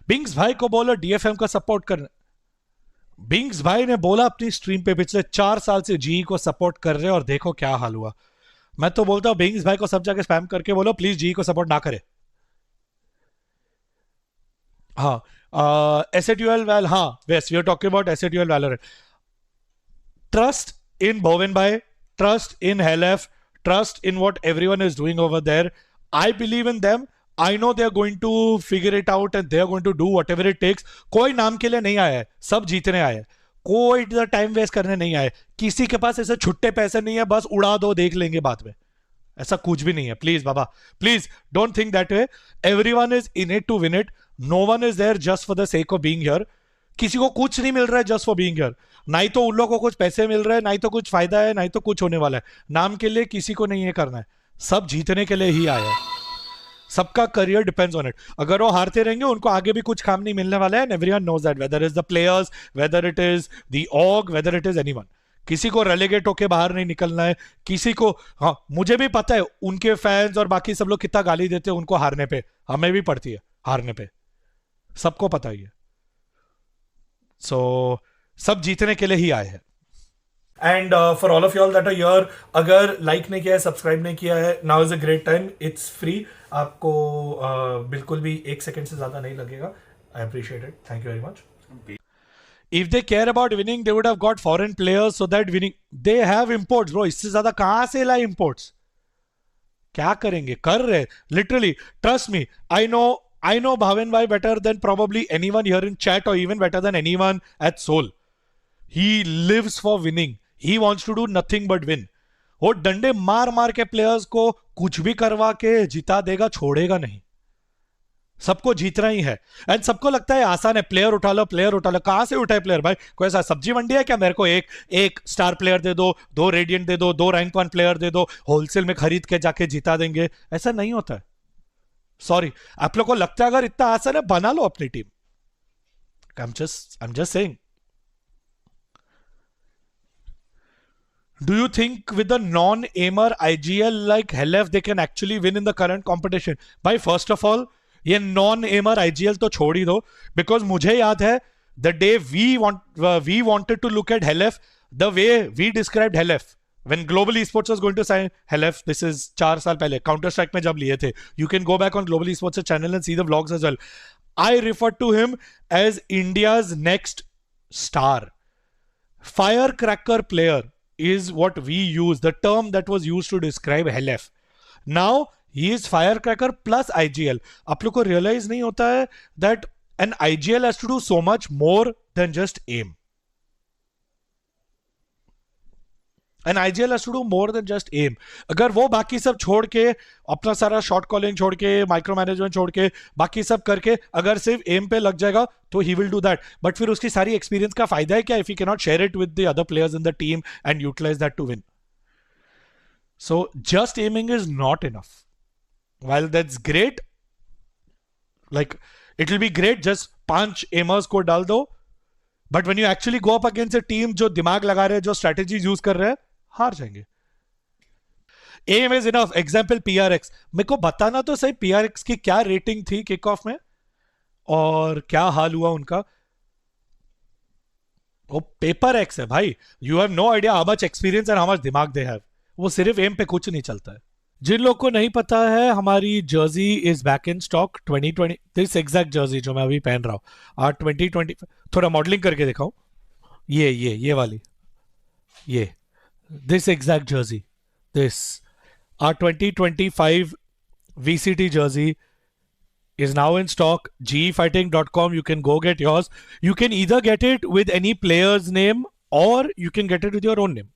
बिंग्स भाई को बोलो डीएफएम का सपोर्ट करना। बिंग्स भाई ने बोला अपनी स्ट्रीम पे पिछले 4 साल से जी को सपोर्ट कर रहे हैं और देखो क्या हाल हुआ। मैं तो बोलता हूं बिंग्स भाई को सब जगह स्पैम करके बोलो प्लीज जी को सपोर्ट ना करे। हाँ एसएट्यूएल वैल, हाँ west we are talking about S8UL Valorant. Trust in Bowen भाई, trust in Helef, trust in what everyone is doing over there. I believe in them. I know they are going to figure it out and they are going to do whatever it takes. कोई नाम के लिए नहीं आया है, सब जीतने आए हैं। कोई टाइम वेस्ट करने नहीं आए। किसी के पास ऐसे छुट्टे पैसे नहीं है बस उड़ा दो देख लेंगे बाद में, ऐसा कुछ भी नहीं है। प्लीज बाबा, please don't think that way. Everyone is in it to win it, no one is there just for the sake of being here. किसी को कुछ नहीं मिल रहा है जस्ट फॉर बीइंग हियर। ना ही तो उन लोगों को कुछ पैसे मिल रहे हैं, ना ही तो कुछ फायदा है, ना ही तो कुछ होने वाला है। नाम के लिए किसी को नहीं ये करना है, सब जीतने के लिए ही आया है। सबका करियर डिपेंड्स ऑन इट। अगर वो हारते रहेंगे उनको आगे भी कुछ काम नहीं मिलने वाला है। Everyone knows that, whether is the players, whether it is the org, whether it is anyone. किसी को रेलेगेट होके बाहर नहीं निकलना है किसी को। हाँ मुझे भी पता है उनके फैंस और बाकी सब लोग कितना गाली देते हैं उनको हारने पे, हमें भी पड़ती है हारने पे, सबको पता ही है। सो सब जीतने के लिए ही आए हैं। And for all of you all that are here, अगर लाइक नहीं किया है, सब्सक्राइब नहीं किया है, now is a great time, it's free. आपको बिल्कुल भी 1 सेकंड से ज्यादा नहीं लगेगा। I appreciate it, thank you very much. If they care about winning, they would have got foreign players so that winning. They have imports, bro. इससे ज्यादा कहां से लाए imports? क्या करेंगे? कर रहे literally. Trust me, I know Bhaven Bhai better than probably anyone here in chat or even better than anyone at Soul. He lives for winning. He wants to do nothing but win. वो डंडे मार मार के players को कुछ भी करवा के जिता देगा, छोड़ेगा नहीं। सबको जीतना ही है। एंड सबको लगता है आसान है, प्लेयर उठा लो प्लेयर उठा लो। कहां से उठाए प्लेयर भाई? कोई ऐसा सब्जी मंडी है क्या? मेरे को एक स्टार प्लेयर दे दो, 2 रेडियंट दे दो, 2 रैंक 1 प्लेयर दे दो, होलसेल में खरीद के जाके जिता देंगे। ऐसा नहीं होता है। सॉरी, आप लोग को लगता है अगर इतना आसान है, बना लो अपनी team. I'm just saying. Do you think with a non-aimer IGL like Helef they can actually win in the current competition? भाई first of all ये नॉन एमर आईजीएल तो छोड़ ही दो, बिकॉज मुझे याद है the day we wanted to look at हेलेफ द वे वी डिस्क्राइब्ड हेलेफ when global esports was going to sign हेलेफ। दिस इज 4 साल पहले काउंटर स्ट्राइक में जब लिए थे। You can go back on global esports channel and see the vlogs as well. I refer to him as India's next star. Fire cracker player is what we use, the term that was used to describe Helef. Now he is firecracker plus IGL. आप लोग को realize नहीं होता है that an IGL has to do so much more than just aim. An IGL has to do more than just aim. अगर वो बाकी सब छोड़ के, अपना सारा शॉट कॉलिंग छोड़ के, माइक्रो मैनेजमेंट छोड़ के, बाकी सब करके अगर सिर्फ एम पे लग जाएगा तो he will do that. But फिर उसकी सारी एक्सपीरियंस का फायदा है क्या if he can not share it with the other players in the team and utilise that to win? So just aiming is not enough. While that's great, like it will be great just 5 aimers को डाल दो, but when you actually go up against a team जो दिमाग लगा रहे हैं, जो strategies use कर रहे हैं, हार जाएंगे. Aim is enough. Example PRX. मेरे को बताना तो सही PRX की क्या रेटिंग थी किक ऑफ में और क्या हाल हुआ उनका. वो पेपर एक्स है भाई. You have no idea how much experience and how much दिमाग दे हैव. वो सिर्फ एम पे कुछ नहीं चलता है. जिन लोग को नहीं पता है, हमारी Jersey is back in stock 2020. This exact Jersey जो मैं अभी पहन रहा हूं 2020. थोड़ा मॉडलिंग करके दिखाऊं. ये वाली, ये this exact jersey, this our 2025 VCT jersey is now in stock. gefighting.com, you can go get yours. You can either get it with any player's name or you can get it with your own name.